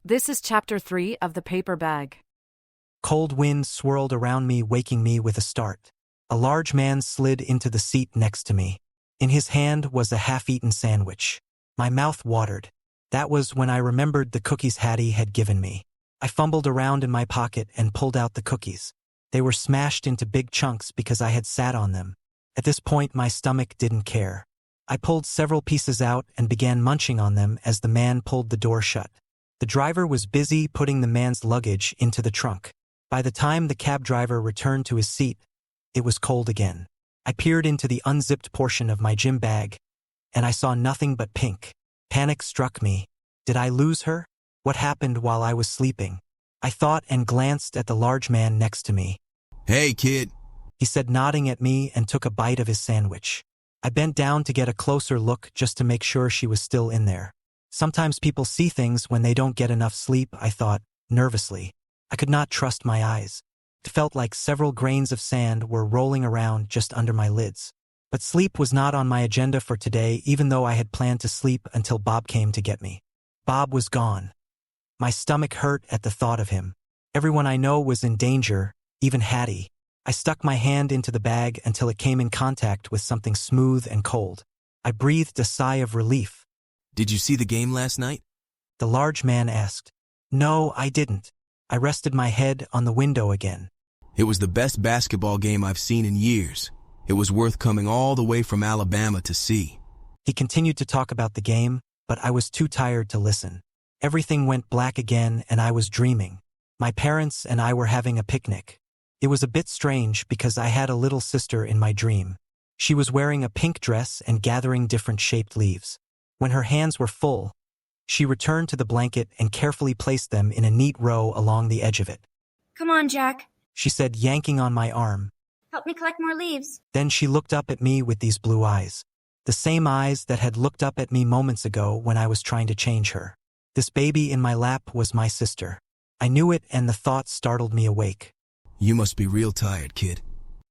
This is Chapter 3 of The Paper Bag. Cold wind swirled around me, waking me with a start. A large man slid into the seat next to me. In his hand was a half-eaten sandwich. My mouth watered. That was when I remembered the cookies Hattie had given me. I fumbled around in my pocket and pulled out the cookies. They were smashed into big chunks because I had sat on them. At this point, my stomach didn't care. I pulled several pieces out and began munching on them as the man pulled the door shut. The driver was busy putting the man's luggage into the trunk. By the time the cab driver returned to his seat, it was cold again. I peered into the unzipped portion of my gym bag, and I saw nothing but pink. Panic struck me. Did I lose her? What happened while I was sleeping? I thought and glanced at the large man next to me. "Hey, kid," he said, nodding at me, and took a bite of his sandwich. I bent down to get a closer look just to make sure she was still in there. Sometimes people see things when they don't get enough sleep, I thought, nervously. I could not trust my eyes. It felt like several grains of sand were rolling around just under my lids. But sleep was not on my agenda for today, even though I had planned to sleep until Bob came to get me. Bob was gone. My stomach hurt at the thought of him. Everyone I know was in danger, even Hattie. I stuck my hand into the bag until it came in contact with something smooth and cold. I breathed a sigh of relief. "Did you see the game last night?" The large man asked. No, I didn't. I rested my head on the window again. "It was the best basketball game I've seen in years. It was worth coming all the way from Alabama to see." He continued to talk about the game, but I was too tired to listen. Everything went black again and I was dreaming. My parents and I were having a picnic. It was a bit strange because I had a little sister in my dream. She was wearing a pink dress and gathering different shaped leaves. When her hands were full, she returned to the blanket and carefully placed them in a neat row along the edge of it. "Come on, Jack," she said, yanking on my arm. "help me collect more leaves." Then she looked up at me with these blue eyes. The same eyes that had looked up at me moments ago when I was trying to change her. This baby in my lap was my sister. I knew it, and the thought startled me awake. "You must be real tired, kid,"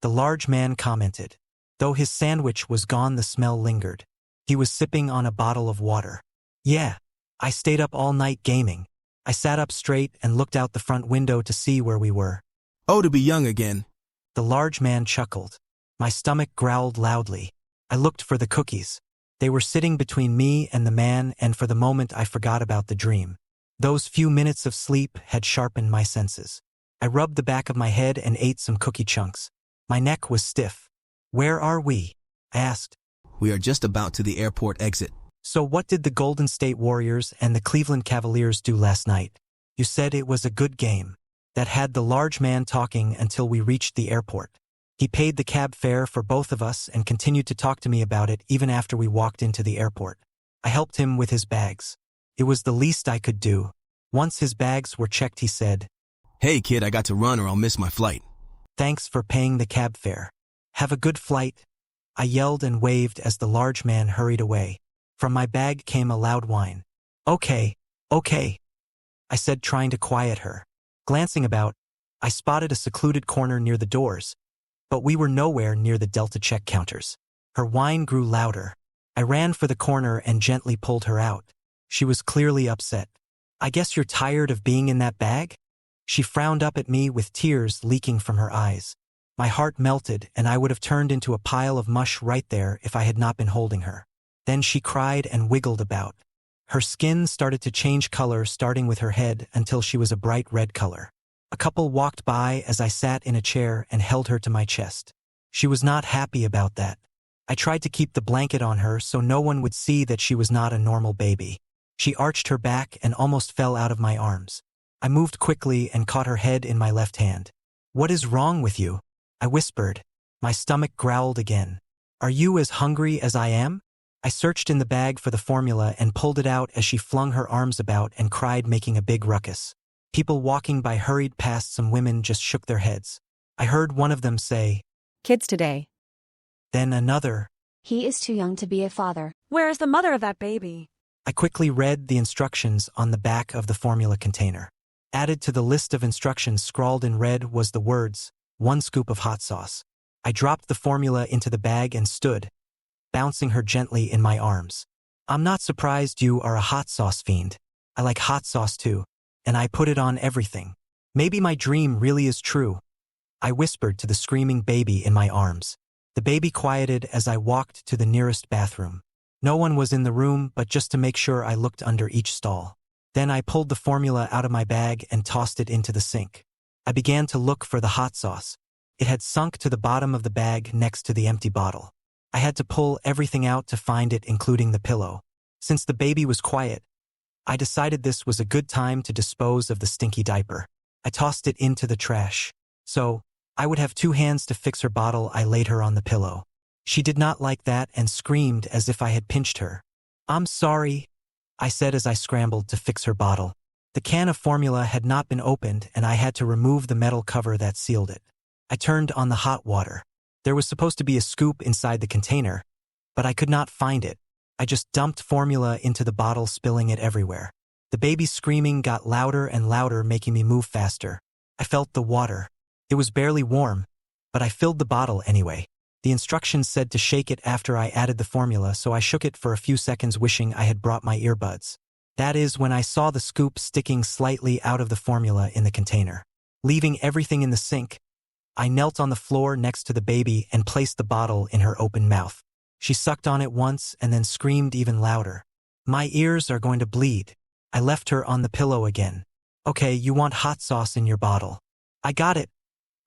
the large man commented. Though his sandwich was gone, the smell lingered. He was sipping on a bottle of water. "Yeah, I stayed up all night gaming." I sat up straight and looked out the front window to see where we were. "Oh, to be young again." The large man chuckled. My stomach growled loudly. I looked for the cookies. They were sitting between me and the man, and for the moment I forgot about the dream. Those few minutes of sleep had sharpened my senses. I rubbed the back of my head and ate some cookie chunks. My neck was stiff. "Where are we?" I asked. "We are just about to the airport exit." "So what did the Golden State Warriors and the Cleveland Cavaliers do last night? You said it was a good game." That had the large man talking until we reached the airport. He paid the cab fare for both of us and continued to talk to me about it even after we walked into the airport. I helped him with his bags. It was the least I could do. Once his bags were checked, he said, "Hey, kid, I got to run or I'll miss my flight." "Thanks for paying the cab fare. Have a good flight." I yelled and waved as the large man hurried away. From my bag came a loud whine. Okay," I said, trying to quiet her. Glancing about, I spotted a secluded corner near the doors, but we were nowhere near the Delta check counters. Her whine grew louder. I ran for the corner and gently pulled her out. She was clearly upset. "I guess you're tired of being in that bag?" She frowned up at me with tears leaking from her eyes. My heart melted, and I would have turned into a pile of mush right there if I had not been holding her. Then she cried and wiggled about. Her skin started to change color, starting with her head until she was a bright red color. A couple walked by as I sat in a chair and held her to my chest. She was not happy about that. I tried to keep the blanket on her so no one would see that she was not a normal baby. She arched her back and almost fell out of my arms. I moved quickly and caught her head in my left hand. "What is wrong with you?" I whispered. My stomach growled again. "Are you as hungry as I am?" I searched in the bag for the formula and pulled it out as she flung her arms about and cried, making a big ruckus. People walking by hurried past. Some women just shook their heads. I heard one of them say, "Kids today." Then another, "He is too young to be a father." Where is the mother of that baby? I quickly read the instructions on the back of the formula container. Added to the list of instructions scrawled in red was the words, 1 scoop of hot sauce. I dropped the formula into the bag and stood, bouncing her gently in my arms. "I'm not surprised you are a hot sauce fiend. I like hot sauce too." and I put it on everything. Maybe my dream really is true. I whispered to the screaming baby in my arms. The baby quieted as I walked to the nearest bathroom. No one was in the room, but just to make sure I looked under each stall. Then I pulled the formula out of my bag and tossed it into the sink. I began to look for the hot sauce. It had sunk to the bottom of the bag next to the empty bottle. I had to pull everything out to find it, including the pillow. Since the baby was quiet, I decided this was a good time to dispose of the stinky diaper. I tossed it into the trash. So, I would have 2 hands to fix her bottle. I laid her on the pillow. She did not like that and screamed as if I had pinched her. "I'm sorry," I said as I scrambled to fix her bottle. The can of formula had not been opened and I had to remove the metal cover that sealed it. I turned on the hot water. There was supposed to be a scoop inside the container, but I could not find it. I just dumped formula into the bottle, spilling it everywhere. The baby's screaming got louder and louder, making me move faster. I felt the water. It was barely warm, but I filled the bottle anyway. The instructions said to shake it after I added the formula, so I shook it for a few seconds, wishing I had brought my earbuds. That is when I saw the scoop sticking slightly out of the formula in the container. Leaving everything in the sink, I knelt on the floor next to the baby and placed the bottle in her open mouth. She sucked on it once and then screamed even louder. "My ears are going to bleed." I left her on the pillow again. "Okay, you want hot sauce in your bottle." "I got it,"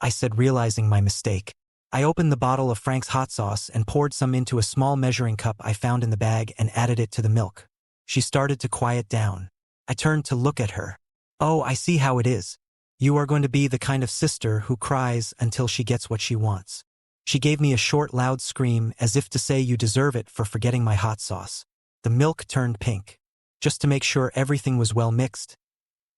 I said, realizing my mistake. I opened the bottle of Frank's hot sauce and poured some into a small measuring cup I found in the bag and added it to the milk. She started to quiet down. I turned to look at her. "Oh, I see how it is. You are going to be the kind of sister who cries until she gets what she wants." She gave me a short, loud scream, as if to say, "You deserve it for forgetting my hot sauce." The milk turned pink. Just to make sure everything was well mixed,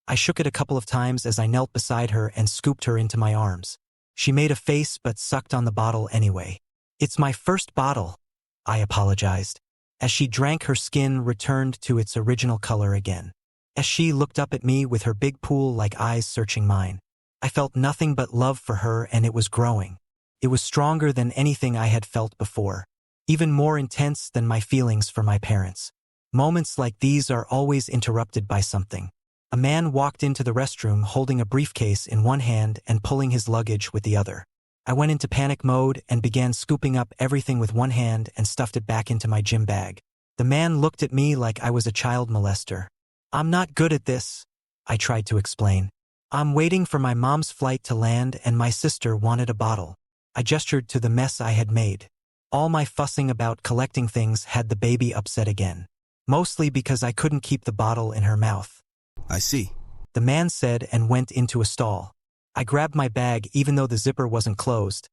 I shook it a couple of times as I knelt beside her and scooped her into my arms. She made a face but sucked on the bottle anyway. "It's my first bottle," I apologized. As she drank, her skin returned to its original color again. As she looked up at me with her big pool-like eyes searching mine, I felt nothing but love for her, and it was growing. It was stronger than anything I had felt before, even more intense than my feelings for my parents. Moments like these are always interrupted by something. A man walked into the restroom holding a briefcase in one hand and pulling his luggage with the other. I went into panic mode and began scooping up everything with one hand and stuffed it back into my gym bag. The man looked at me like I was a child molester. "I'm not good at this," I tried to explain. "I'm waiting for my mom's flight to land and my sister wanted a bottle." I gestured to the mess I had made. All my fussing about collecting things had the baby upset again. Mostly because I couldn't keep the bottle in her mouth. I see, the man said and went into a stall. I grabbed my bag even though the zipper wasn't closed,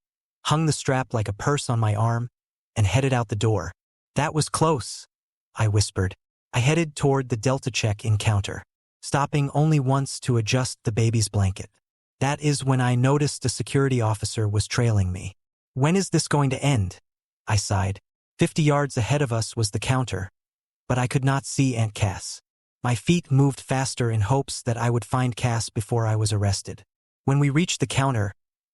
hung the strap like a purse on my arm, and headed out the door. "That was close," I whispered. I headed toward the Delta check-in counter, stopping only once to adjust the baby's blanket. That is when I noticed a security officer was trailing me. "When is this going to end?" I sighed. 50 yards ahead of us was the counter, but I could not see Aunt Cass. My feet moved faster in hopes that I would find Cass before I was arrested. When we reached the counter,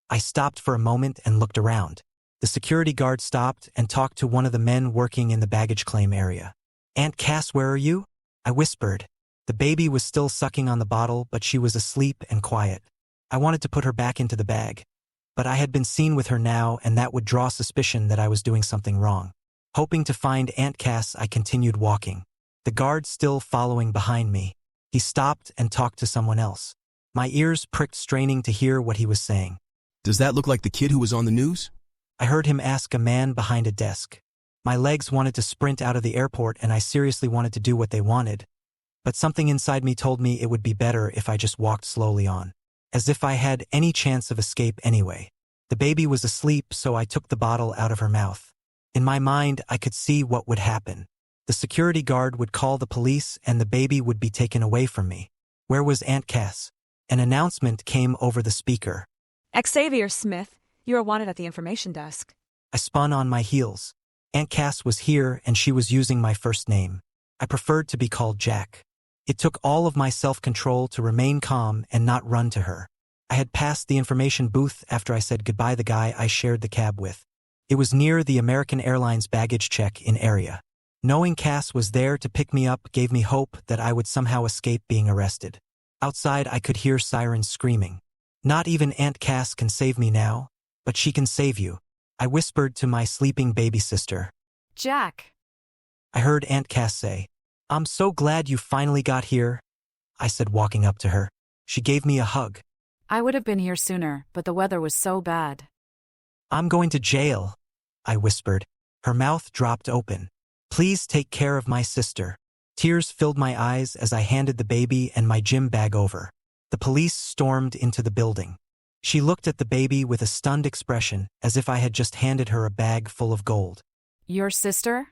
I stopped for a moment and looked around. The security guard stopped and talked to one of the men working in the baggage claim area. "Aunt Cass, where are you?" I whispered. The baby was still sucking on the bottle, but she was asleep and quiet. I wanted to put her back into the bag, but I had been seen with her now, and that would draw suspicion that I was doing something wrong. Hoping to find Aunt Cass, I continued walking. The guard still following behind me. He stopped and talked to someone else. My ears pricked, straining to hear what he was saying. Does that look like the kid who was on the news? I heard him ask a man behind a desk. My legs wanted to sprint out of the airport, and I seriously wanted to do what they wanted. But something inside me told me it would be better if I just walked slowly on, as if I had any chance of escape anyway. The baby was asleep, so I took the bottle out of her mouth. In my mind, I could see what would happen. The security guard would call the police and the baby would be taken away from me. Where was Aunt Cass? An announcement came over the speaker. Xavier Smith, you are wanted at the information desk. I spun on my heels. Aunt Cass was here and she was using my first name. I preferred to be called Jack. It took all of my self-control to remain calm and not run to her. I had passed the information booth after I said goodbye to the guy I shared the cab with. It was near the American Airlines baggage check-in area. Knowing Cass was there to pick me up gave me hope that I would somehow escape being arrested. Outside, I could hear sirens screaming. Not even Aunt Cass can save me now, but she can save you, I whispered to my sleeping baby sister. Jack. I heard Aunt Cass say, I'm so glad you finally got here, I said, walking up to her. She gave me a hug. I would have been here sooner, but the weather was so bad. I'm going to jail, I whispered. Her mouth dropped open. Please take care of my sister. Tears filled my eyes as I handed the baby and my gym bag over. The police stormed into the building. She looked at the baby with a stunned expression, as if I had just handed her a bag full of gold. Your sister?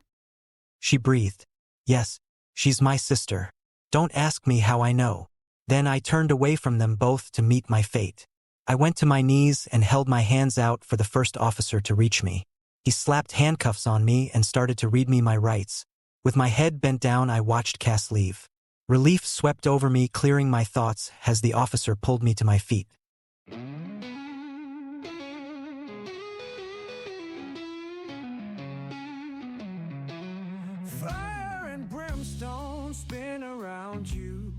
She breathed. Yes, she's my sister. Don't ask me how I know. Then I turned away from them both to meet my fate. I went to my knees and held my hands out for the first officer to reach me. He slapped handcuffs on me and started to read me my rights. With my head bent down, I watched Cass leave. Relief swept over me, clearing my thoughts as the officer pulled me to my feet. Fire and brimstone spin around you.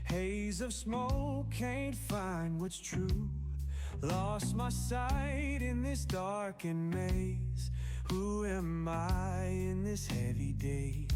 Haze of smoke, can't find what's true. Lost my sight in this darkened maze. Who am I in this heavy daze?